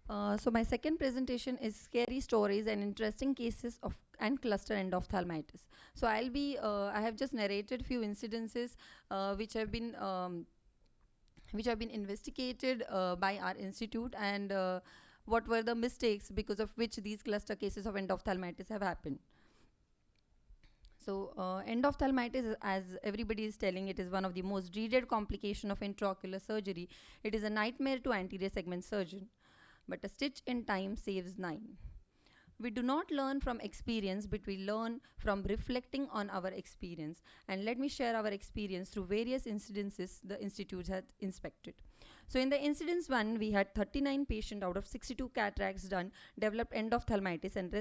So my second presentation is scary stories and interesting cases of and cluster endophthalmitis. So I have just narrated few incidences which have been investigated by our institute, and what were the mistakes because of which these cluster cases of endophthalmitis have happened. So endophthalmitis, as everybody is telling, it is one of the most dreaded complication of intraocular surgery. It is a nightmare to anterior segment surgeon, but a stitch in time saves 9. We do not learn from experience, but we learn from reflecting on our experience. And let me share our experience through various incidences the institute has inspected. So in the incidence 1, we had 39 patients out of 62 cataracts done developed endophthalmitis, and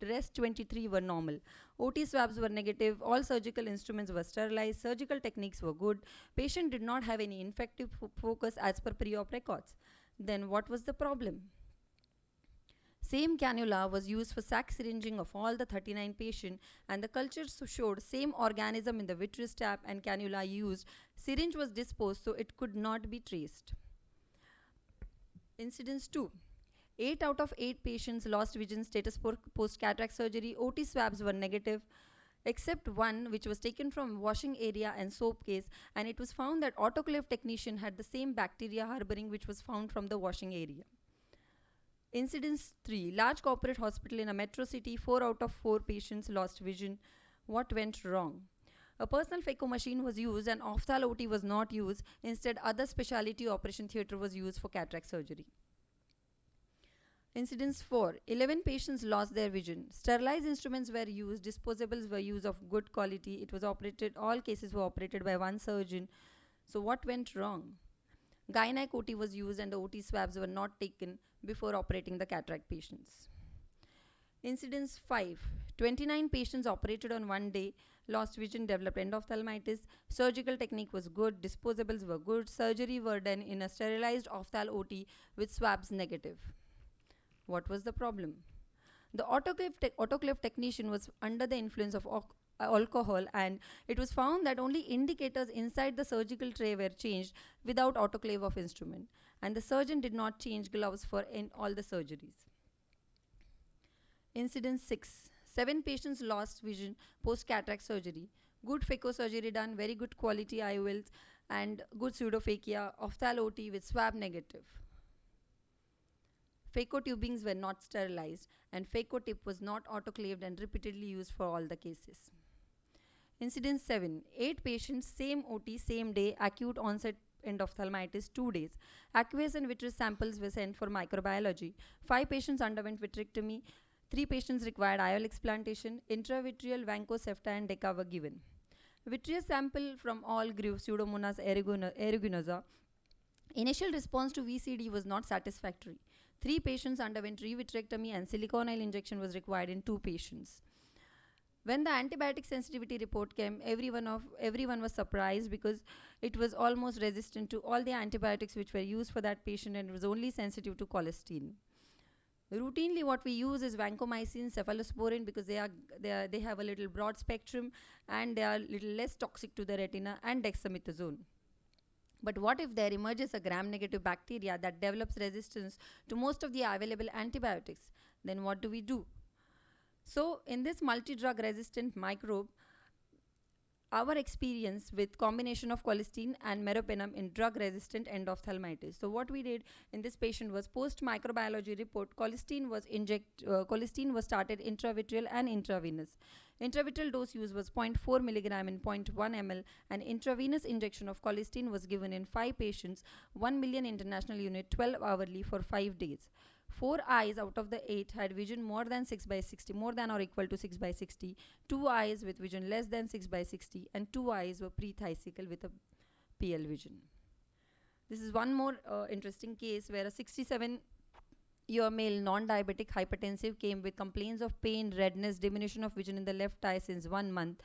rest 23 were normal. OT swabs were negative, all surgical instruments were sterilized, surgical techniques were good, patient did not have any infective focus as per pre-op records. Then what was the problem? Same cannula was used for sac syringing of all the 39 patients, and the cultures showed same organism in the vitreous tap and cannula used. Syringe was disposed, so it could not be traced. Incidence 2. 8 out of 8 patients lost vision status post-cataract surgery. OT swabs were negative, except one which was taken from washing area and soap case, and it was found that autoclave technician had the same bacteria harboring which was found from the washing area. Incidence 3. Large corporate hospital in a metro city, 4 out of 4 patients lost vision. What went wrong? A personal phaco machine was used and ophthal OT was not used. Instead, other specialty operation theatre was used for cataract surgery. Incidence 4. 11 patients lost their vision. Sterilized instruments were used. Disposables were used of good quality. It was operated, all cases were operated by one surgeon. So what went wrong? Gynec OT was used and the OT swabs were not taken before operating the cataract patients. Incidence 5. 29 patients operated on one day, lost vision, developed endophthalmitis. Surgical technique was good, disposables were good, surgery were done in a sterilized ophthal OT with swabs negative. What was the problem? The autoclave technician was under the influence of alcohol, and it was found that only indicators inside the surgical tray were changed without autoclave of instrument, and the surgeon did not change gloves for all the surgeries. Incidence 6. 7 patients lost vision post-cataract surgery. Good phaco surgery done, very good quality IOLs, and good pseudophakia, ophthal OT with swab negative. Phaco tubings were not sterilized, and phaco tip was not autoclaved and repeatedly used for all the cases. Incidence 7. 8 patients, same OT, same day, acute onset endophthalmitis, 2 days. Aqueous and vitreous samples were sent for microbiology. 5 patients underwent vitrectomy. 3 patients required IOL explantation. Intravitreal vancomycin and deca were given. Vitreous sample from all grew Pseudomonas aeruginosa. Initial response to VCD was not satisfactory. 3 patients underwent revitrectomy and silicone injection was required in 2 patients. When the antibiotic sensitivity report came, everyone was surprised because it was almost resistant to all the antibiotics which were used for that patient, and it was only sensitive to colistin. Routinely, what we use is vancomycin, cephalosporin, because they have a little broad spectrum and they are a little less toxic to the retina, and dexamethasone. But what if there emerges a gram-negative bacteria that develops resistance to most of the available antibiotics? Then what do we do? So in this multi-drug resistant microbe, our experience with combination of colistin and meropenem in drug-resistant endophthalmitis. So what we did in this patient was post-microbiology report, colistin was started intravitreal and intravenous. Intravitreal dose use was 0.4 milligram and 0.1 ml, and intravenous injection of colistin was given in 5 patients, 1 million international unit, 12 hourly for 5 days. 4 eyes out of the 8 had vision more than 6 by 60, more than or equal to 6 by 60. 2 eyes with vision less than 6 by 60, and 2 eyes were pre-thysical with a PL vision. This is one more interesting case where a 67-year male non-diabetic hypertensive came with complaints of pain, redness, diminution of vision in the left eye since 1 month,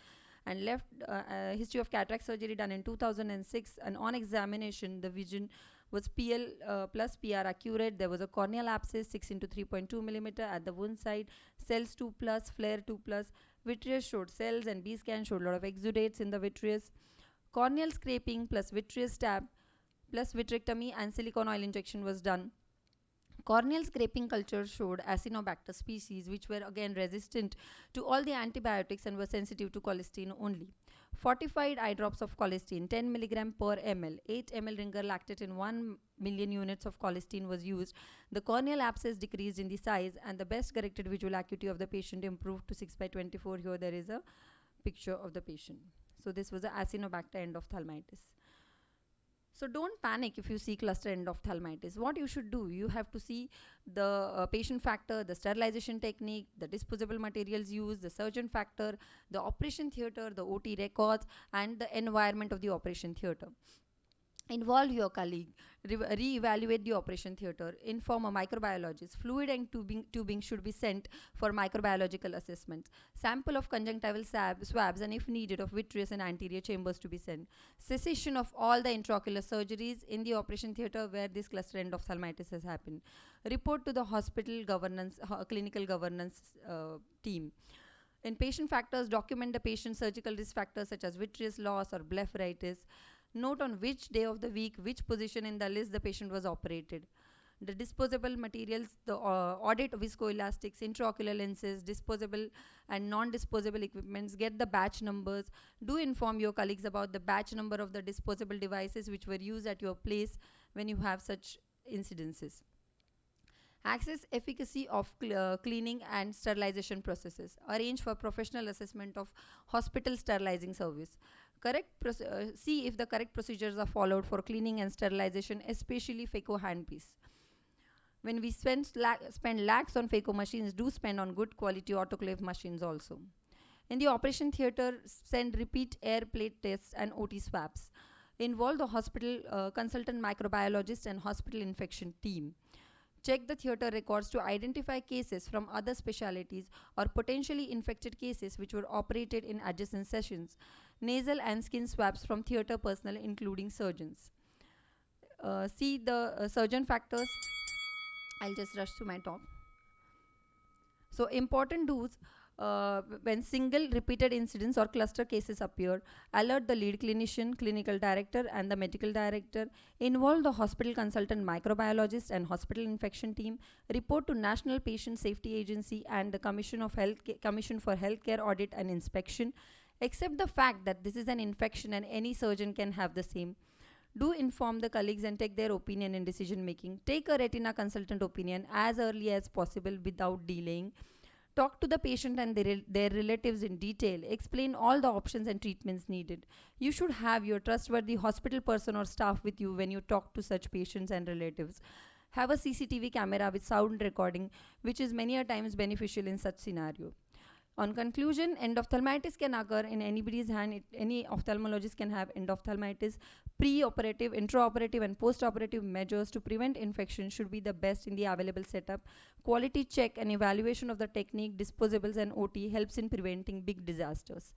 and left history of cataract surgery done in 2006, and on examination the vision was PL plus PR accurate. There was a corneal abscess 6 into 3.2 millimeter at the wound side, cells 2 plus, flare 2 plus, vitreous showed cells, and B scan showed a lot of exudates in the vitreous. Corneal scraping plus vitreous tab plus vitrectomy and silicone oil injection was done. Corneal scraping culture showed Acinetobacter species which were again resistant to all the antibiotics and were sensitive to colistin only. Fortified eye drops of colistin 10 mg per ml, 8 ml ringer lactate in 1 million units of colistin was used. The corneal abscess decreased in the size and the best corrected visual acuity of the patient improved to 6/24. Here there is a picture of the patient. So this was the Acinetobacter endophthalmitis. So don't panic if you see cluster endophthalmitis. What you should do, you have to see the patient factor, the sterilization technique, the disposable materials used, the surgeon factor, the operation theatre, the OT records, and the environment of the operation theatre. Involve your colleague, re-evaluate the operation theatre, inform a microbiologist. Fluid and tubing should be sent for microbiological assessments. Sample of conjunctival swabs and if needed of vitreous and anterior chambers to be sent. Cessation of all the intraocular surgeries in the operation theatre where this cluster endophthalmitis has happened. Report to the hospital governance, clinical governance team. In patient factors, document the patient's surgical risk factors such as vitreous loss or blepharitis. Note on which day of the week, which position in the list the patient was operated. The disposable materials, the audit viscoelastics, intraocular lenses, disposable and non-disposable equipments, get the batch numbers. Do inform your colleagues about the batch number of the disposable devices which were used at your place when you have such incidences. Assess efficacy of cleaning and sterilization processes. Arrange for professional assessment of hospital sterilizing service. See if the correct procedures are followed for cleaning and sterilization, especially phaco handpiece. When we spend lakhs on phaco machines, do spend on good quality autoclave machines also. In the operation theatre, send repeat air plate tests and OT swabs. Involve the hospital consultant microbiologist and hospital infection team. Check the theatre records to identify cases from other specialties or potentially infected cases which were operated in adjacent sessions. Nasal and skin swabs from theatre personnel including surgeons. See the surgeon factors. I'll just rush to my talk. So important do's. When single repeated incidents or cluster cases appear, alert the lead clinician, clinical director and the medical director. Involve the hospital consultant microbiologist and hospital infection team. Report to National Patient Safety Agency and the Commission for Healthcare Audit and Inspection. Accept the fact that this is an infection and any surgeon can have the same. Do inform the colleagues and take their opinion in decision making. Take a retina consultant opinion as early as possible without delaying. Talk to the patient and their relatives in detail. Explain all the options and treatments needed. You should have your trustworthy hospital person or staff with you when you talk to such patients and relatives. Have a CCTV camera with sound recording, which is many a times beneficial in such scenario. On conclusion, endophthalmitis can occur in anybody's hand. Any ophthalmologist can have endophthalmitis. Pre-operative, intraoperative and post-operative measures to prevent infection should be the best in the available setup. Quality check and evaluation of the technique, disposables and OT helps in preventing big disasters.